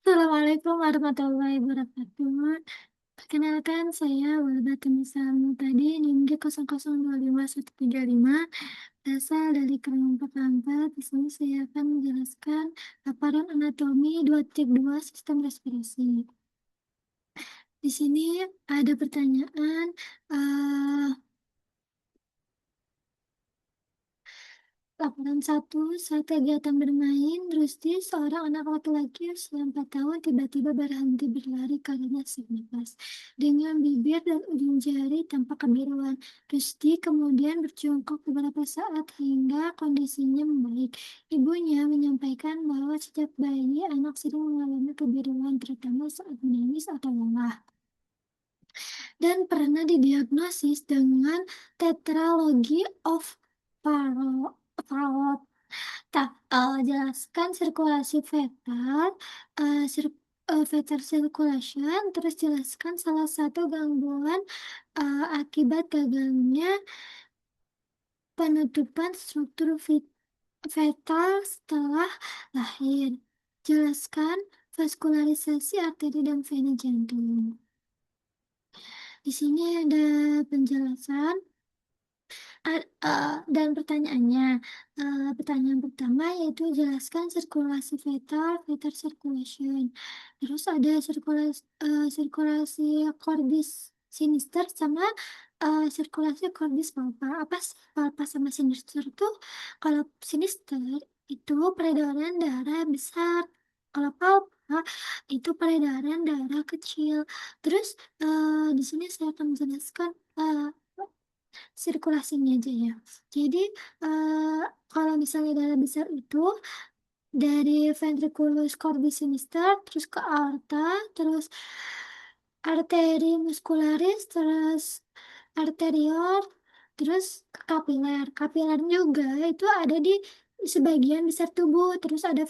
Assalamualaikum warahmatullahi wabarakatuh. Perkenalkan, saya Walbatun tadi NIM 002515 berasal dari kelompok 4. Di sini saya akan menjelaskan paparan anatomi 2.2 sistem respirasi. Di sini ada pertanyaan, eh, laporan 1, saat kegiatan bermain, Rusdi, seorang anak laki-laki usia 4 tahun, tiba-tiba berhenti berlari karena sesak napas. Dengan bibir dan ujung jari tampak kebiruan. Rusdi kemudian berjongkok beberapa saat hingga kondisinya membaik. Ibunya menyampaikan bahwa sejak bayi anak sering mengalami kebiruan, terutama saat menangis atau lelah, dan pernah didiagnosis dengan tetralogy of Fallot. Jelaskan sirkulasi fetal, fetal circulation, terus jelaskan salah satu gangguan akibat gagalnya penutupan struktur fetal setelah lahir. Jelaskan vaskularisasi arteri dan vena jantung. Di sini ada penjelasan. Dan pertanyaannya, pertanyaan pertama yaitu jelaskan sirkulasi fetal circulation. Terus ada sirkulasi cordis sinister sama sirkulasi cordis palpa. Apa sih palpa sama sinister tuh? Kalau sinister itu peredaran darah besar. Kalau palpa itu peredaran darah kecil. Terus di sini saya akan menjelaskan sirkulasinya aja ya. Jadi eh, kalau misalnya darah besar itu dari ventriculus cordis sinister terus ke aorta, terus arteri muscularis, terus arteriol, terus ke kapiler. Kapiler juga itu ada di sebagian besar tubuh. Terus ada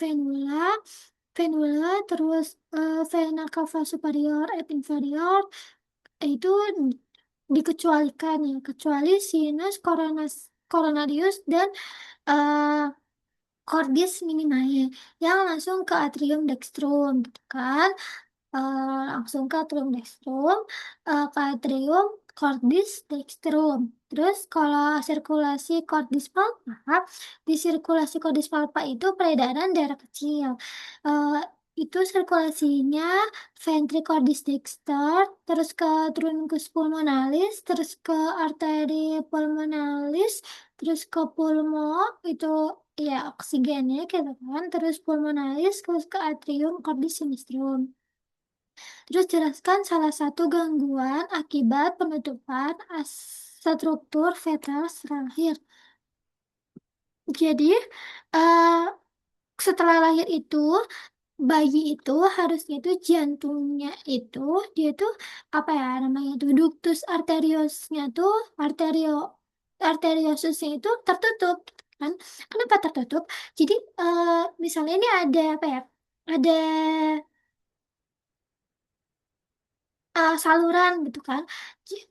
terus vena cava superior et inferior itu dikecualikan ya, kecuali sinus coronarius dan eh, cordis minimae yang langsung ke atrium dextrum gitu kan. Langsung ke atrium dextrum, ke atrium cordis dextrum. Terus kalau sirkulasi cordis palpa, di sirkulasi cordis palpa itu peredaran darah kecil. Eh, itu sirkulasinya ventricordis dexter, terus ke truncus pulmonalis, terus ke arteri pulmonalis, terus ke pulmo, itu ya oksigennya gitu kan, terus pulmonalis, terus ke atrium cordis sinistrum. Terus jelaskan salah satu gangguan akibat penutupan struktur fetal setelah lahir. Jadi, eh, setelah lahir itu, bayi itu harusnya itu jantungnya itu, dia itu apa ya namanya itu, ductus arteriosnya tuh, arteriosusnya itu tertutup, gitu kan? Kenapa tertutup? Jadi, misalnya ini ada apa ya? Ada saluran gitu kan,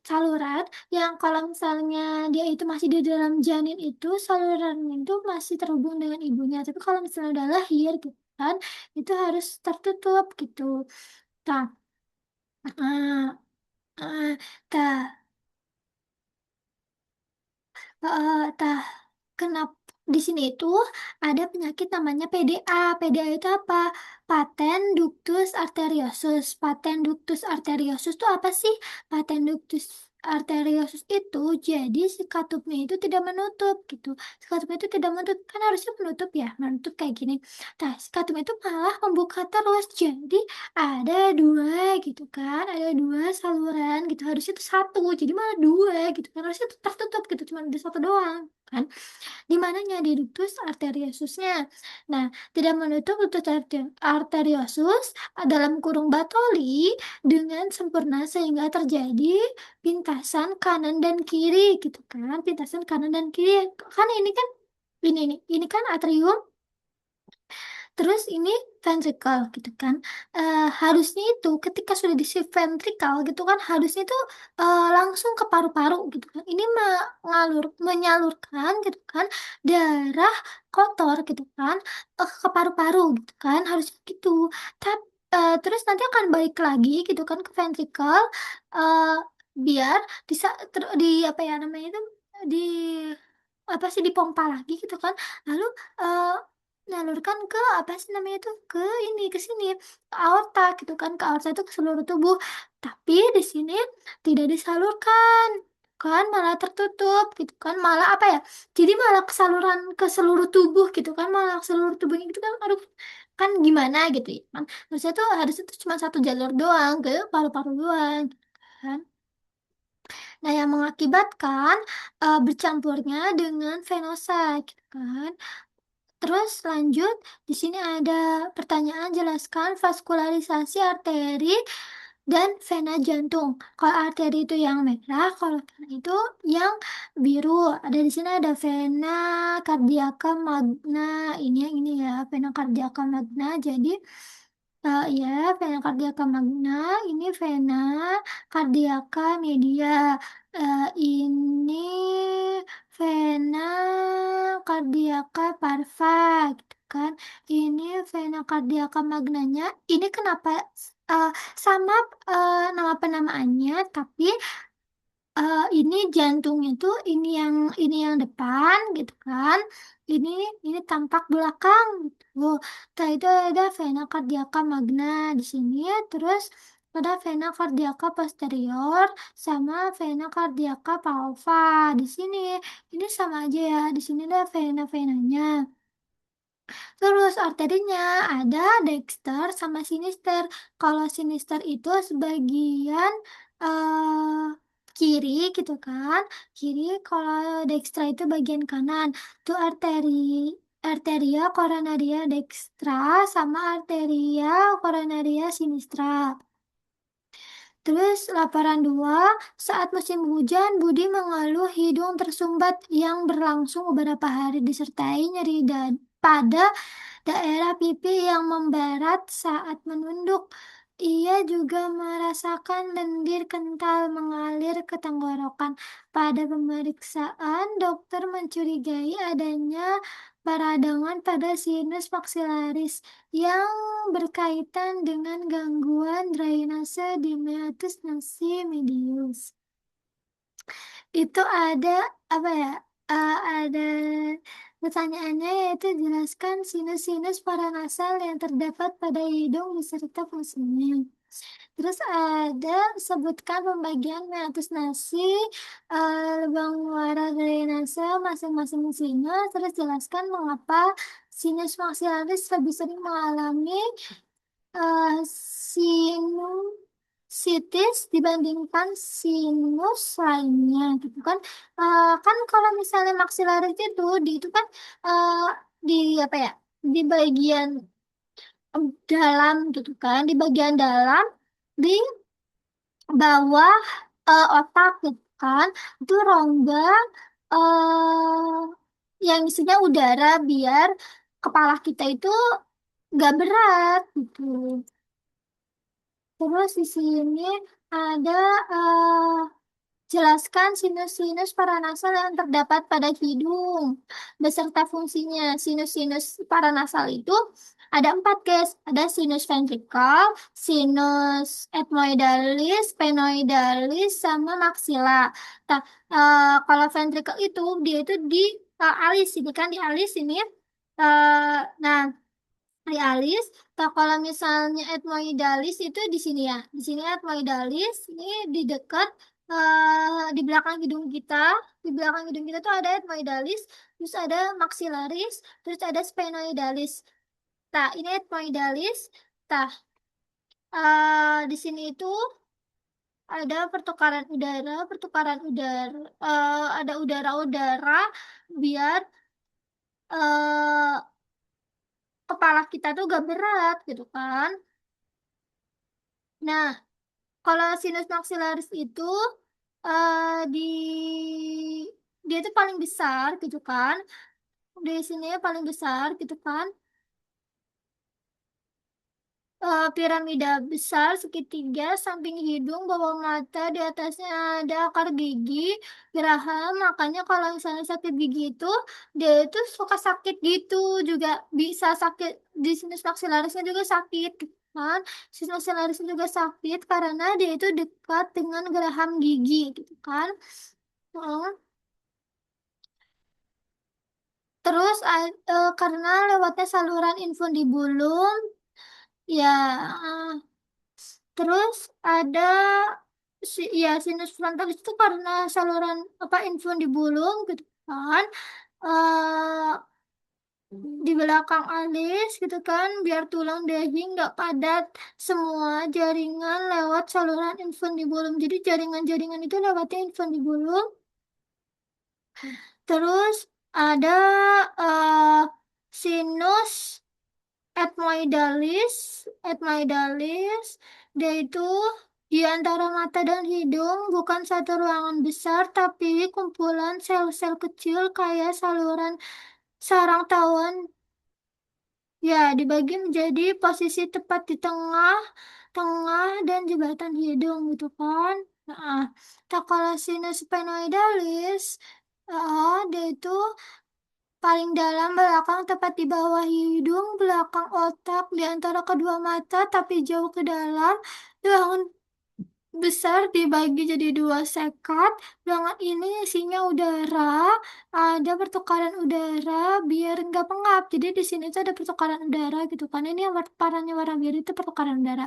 saluran yang kalau misalnya dia itu masih di dalam janin itu saluran itu masih terhubung dengan ibunya, tapi kalau misalnya udah lahir gitu kan itu harus tertutup gitu. Tah, uh, uh, tah, tah, kenapa di sini itu ada penyakit namanya PDA. PDA itu apa? Patent ductus arteriosus. Patent ductus arteriosus itu apa sih? Patent ductus arteriosus itu jadi si katupnya itu tidak menutup gitu. Si katupnya itu tidak menutup, kan harusnya menutup ya, menutup kayak gini. Nah, si katupnya itu malah membuka terus. Jadi ada dua gitu kan, ada dua saluran gitu. Harusnya itu satu, jadi malah dua gitu kan. Harusnya itu tertutup gitu, cuma ada satu doang kan, di mananya di ductus arteriosusnya. Nah, tidak menutup ductus arteriosus dalam kurung Bartoli dengan sempurna sehingga terjadi pintasan kanan dan kiri gitu kan, pintasan kanan dan kiri kan, ini kan ini kan atrium, terus ini ventricle gitu kan. Harusnya itu ketika sudah di shift ventricle gitu kan, harusnya itu langsung ke paru-paru gitu kan. Ini menyalurkan gitu kan darah kotor gitu kan ke paru-paru gitu kan, harusnya gitu. Tapi terus nanti akan balik lagi gitu kan ke ventricle, eh, biar di apa ya namanya itu, di apa sih, dipompa lagi gitu kan, lalu eh, nyalurkan ke apa sih namanya itu, ke ini, ke sini, ke aorta gitu kan, ke aorta itu ke seluruh tubuh. Tapi di sini tidak disalurkan kan, malah tertutup gitu kan, malah apa ya, jadi malah kesaluran ke seluruh tubuh gitu kan, malah seluruh tubuhnya gitu kan, aduh, kan gimana gitu ya kan, harusnya tuh cuma satu jalur doang ke paru-paru doang gitu kan. Nah, yang mengakibatkan bercampurnya dengan venosa gitu kan. Terus lanjut, di sini ada pertanyaan, jelaskan vaskularisasi arteri dan vena jantung. Kalau arteri itu yang merah, kalau vena itu yang biru. Ada di sini ada vena cardiaca magna. Ini yang ini ya, vena cardiaca magna. Jadi ya, vena cardiaca magna, ini vena cardiaca media. Ini vena cardiaca parva gitu kan. Ini vena cardiaca magnanya. Ini kenapa eh, sama nama penamaannya, tapi ini jantungnya tuh ini yang depan gitu kan. Ini ini tampak belakang gitu. Nah, itu ada vena cardiaca magna di sini, terus ada vena cardiaca posterior sama vena cardiaca palva di sini. Ini sama aja ya. Di sini ada vena-venanya. Terus arterinya ada dexter sama sinister. Kalau sinister itu sebagian eh, kiri gitu kan. Kiri, kalau dextra itu bagian kanan. Itu arteria coronaria dextra sama arteria coronaria sinistra. Terus laporan 2, saat musim hujan, Budi mengeluh hidung tersumbat yang berlangsung beberapa hari disertai nyeri pada daerah pipi yang membarat saat menunduk. Ia juga merasakan lendir kental mengalir ke tenggorokan. Pada pemeriksaan, dokter mencurigai adanya peradangan pada sinus maksilaris yang berkaitan dengan gangguan drainase di meatus nasi medius. Itu ada apa ya? Ada pertanyaannya, yaitu jelaskan sinus-sinus paranasal yang terdapat pada hidung beserta fungsinya. Terus ada sebutkan pembagian meatus nasi, lubang muara drainase masing-masing sinus. Terus jelaskan mengapa sinus maksilaris lebih sering mengalami sinusitis dibandingkan sinus lainnya gitu kan. Kan kalau misalnya maksilaris itu kan eh, di apa ya, di bagian dalam gitu kan, di bagian dalam, di bawah otak gitu kan, itu rongga yang isinya udara biar kepala kita itu gak berat gitu. Terus di sini ada jelaskan sinus-sinus paranasal yang terdapat pada hidung beserta fungsinya. Sinus-sinus paranasal itu ada 4, guys. Ada sinus ventrikel, sinus ethmoidalis, sphenoidalis, sama maksila. Nah, kalau ventrikel itu dia itu di alis ini kan, di alis ini. Nah, di alis. Nah, kalau misalnya ethmoidalis itu di sini ya. Di sini ethmoidalis ini di dekat di belakang hidung kita. Di belakang hidung kita tuh ada ethmoidalis, terus ada maxillaris, terus ada sphenoidalis. Nah, ini ethmoidalis. Nah, di sini itu ada pertukaran udara, ada udara-udara biar eh, kepala kita tuh gak berat gitu kan. Nah, kalau sinus maxillaris itu di dia itu paling besar gitu kan. Di sini paling besar gitu kan. Piramida besar segitiga, samping hidung, bawah mata, di atasnya ada akar gigi, geraham. Makanya kalau misalnya sakit gigi itu, dia itu suka sakit gitu, juga bisa sakit di sinus maksilarisnya juga sakit. kan. Sinus maxillaris juga sakit karena dia itu dekat dengan geraham gigi gitu kan. Heeh. Terus karena lewatnya saluran infundibulum, ya, terus ada ya sinus frontalis itu karena saluran apa infundibulum gitu kan. eh di belakang alis gitu kan biar tulang daging nggak padat semua jaringan lewat saluran infundibulum. Jadi jaringan-jaringan itu lewatnya infundibulum. Terus ada eh, sinus ethmoidalis. Dia itu di antara mata dan hidung bukan satu ruangan besar tapi kumpulan sel-sel kecil kayak saluran sarang tawon. Ya, dibagi menjadi posisi tepat di tengah, tengah dan jembatan hidung gitu kan. Nah, tak kalau sinus sphenoidalis, dia itu paling dalam belakang tepat di bawah hidung, belakang otak, di antara kedua mata, tapi jauh ke dalam. Ruangan besar dibagi jadi dua sekat. Ruangan ini isinya udara, ada pertukaran udara biar nggak pengap. Jadi di sini tuh ada pertukaran udara gitu kan. Ini yang warnanya warna biru itu pertukaran udara.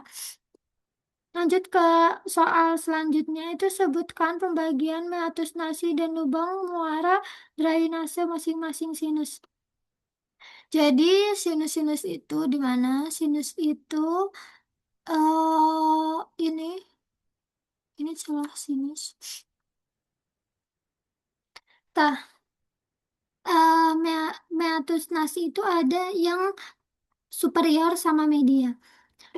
Lanjut ke soal selanjutnya itu sebutkan pembagian meatus nasi dan lubang muara drainase masing-masing sinus. Jadi sinus-sinus itu di mana sinus itu ini celah sinus. Tah, meatus nasi itu ada yang superior sama media.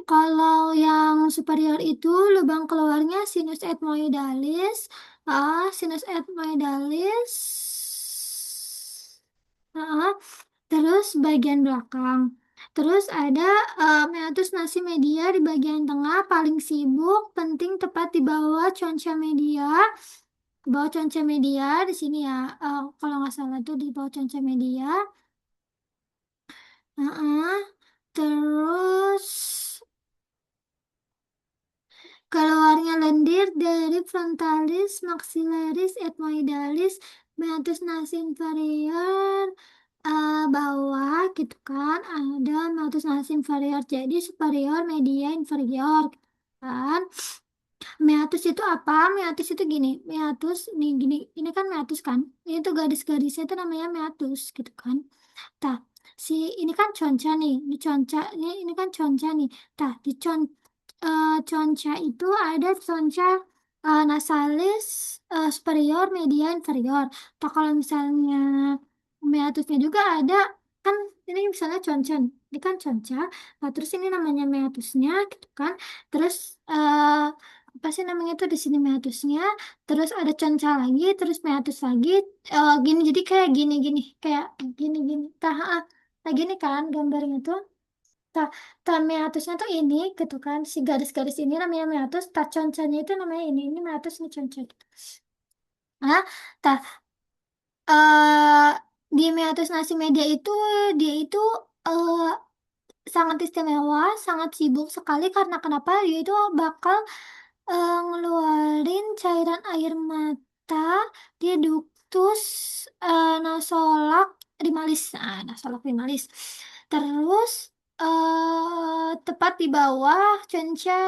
Kalau yang superior itu lubang keluarnya sinus ethmoidalis, sinus ethmoidalis. Ah, terus bagian belakang. Terus ada meatus nasi media di bagian tengah paling sibuk, penting tepat di bawah concha media. Di bawah concha media di sini ya. Kalau nggak salah tuh di bawah concha media. Heeh. Terus keluarnya lendir dari frontalis, maxillaris, ethmoidalis, meatus nasi inferior, bawah gitu kan ada meatus nasi inferior jadi superior media inferior gitu kan. Meatus itu apa? Meatus itu gini, meatus nih gini, ini kan meatus kan, ini tuh garis-garisnya itu namanya meatus gitu kan. Tah, si ini kan conca nih, di conca ini kan conca nih. Tah, di conca itu ada conca nasalis superior, media, inferior. Atau kalau misalnya meatusnya juga ada, kan ini misalnya conca, nih. Ini kan conca. Nah, terus ini namanya meatusnya, gitu kan. Terus apa sih namanya itu di sini meatusnya. Terus ada conca lagi, terus meatus lagi. Gini, jadi kayak gini-gini, kayak gini-gini. Nah, gini kan gambarnya tuh. Ta, meatusnya tuh ini gitu kan si garis-garis ini namanya meatus concanya itu namanya ini meatus ini conca gitu. Nah, ta, eh, di meatus nasi media itu dia itu eh, sangat istimewa, sangat sibuk sekali karena kenapa dia itu bakal ngeluarin cairan air mata dia ductus nasolak rimalis. Nah, nasolak rimalis. Terus tepat di bawah concha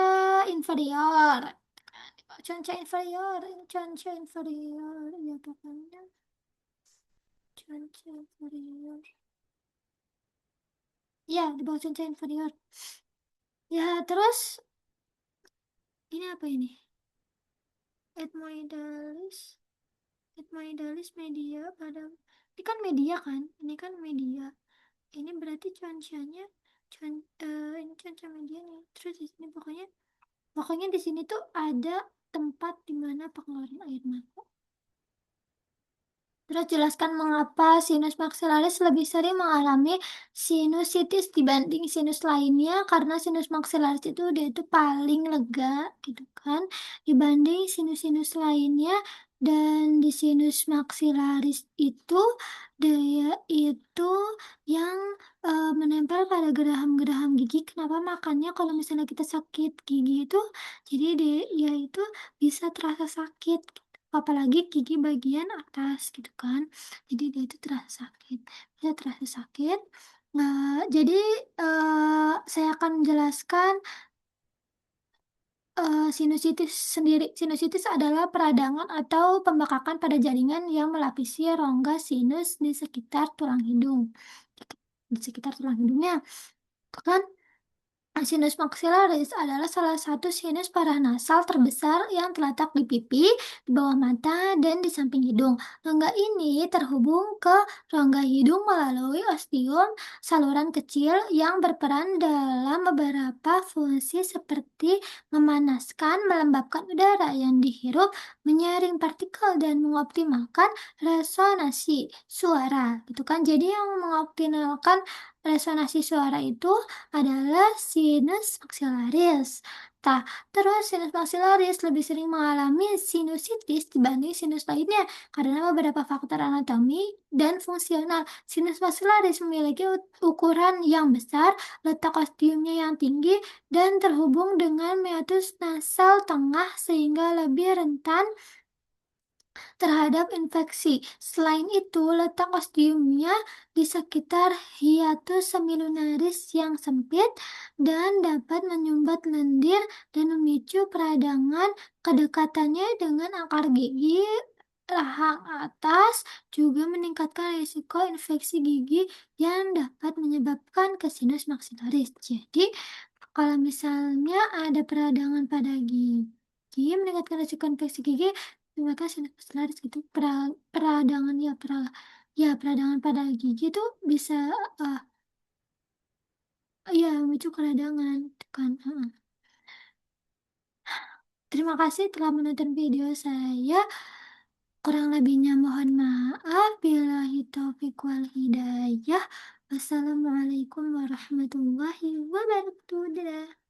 inferior. Concha inferior, ini concha inferior, ya pokoknya concha inferior. Ya, di bawah concha inferior. Ya, terus ini apa ini? Ethmoidalis. Ethmoidalis media pada ini kan media kan? Ini kan media. Ini berarti cuancanya ini cuaca media nih. Terus di sini pokoknya di sini tuh ada tempat di mana pengeluaran air mata. Terus jelaskan mengapa sinus maxillaris lebih sering mengalami sinusitis dibanding sinus lainnya karena sinus maxillaris itu dia itu paling lega gitu kan dibanding sinus-sinus lainnya. Dan di sinus maksilaris itu dia itu yang menempel pada geraham-geraham gigi. Kenapa? Makanya kalau misalnya kita sakit gigi itu, jadi dia itu bisa terasa sakit, gitu. Apalagi gigi bagian atas gitu kan. Jadi dia itu terasa sakit, bisa terasa sakit. Jadi saya akan menjelaskan sinusitis sendiri. Sinusitis adalah peradangan atau pembekakan pada jaringan yang melapisi rongga sinus di sekitar tulang hidung. Di sekitar tulang hidungnya. Kan sinus maxillaris adalah salah satu sinus paranasal terbesar yang terletak di pipi, di bawah mata, dan di samping hidung. Rongga ini terhubung ke rongga hidung melalui ostium, saluran kecil yang berperan dalam beberapa fungsi seperti memanaskan, melembabkan udara yang dihirup, menyaring partikel, dan mengoptimalkan resonansi suara. Gitu kan? Jadi yang mengoptimalkan resonansi suara itu adalah sinus maksilaris. Nah, terus sinus maksilaris lebih sering mengalami sinusitis dibanding sinus lainnya karena beberapa faktor anatomi dan fungsional. Sinus maksilaris memiliki ukuran yang besar, letak ostiumnya yang tinggi, dan terhubung dengan meatus nasal tengah sehingga lebih rentan terhadap infeksi. Selain itu, letak ostiumnya di sekitar hiatus semilunaris yang sempit dan dapat menyumbat lendir dan memicu peradangan. Kedekatannya dengan akar gigi rahang atas juga meningkatkan risiko infeksi gigi yang dapat menyebabkan ke sinus maksilaris. Jadi, kalau misalnya ada peradangan pada gigi, meningkatkan risiko infeksi gigi, maka sinus maxillaris gitu. Peradangan peradangan pada gigi itu bisa uh, ya memicu peradangan gitu kan. Terima kasih telah menonton video saya. Kurang lebihnya mohon maaf. Billahi taufiq wal hidayah. Wassalamualaikum warahmatullahi wabarakatuh. Dadah.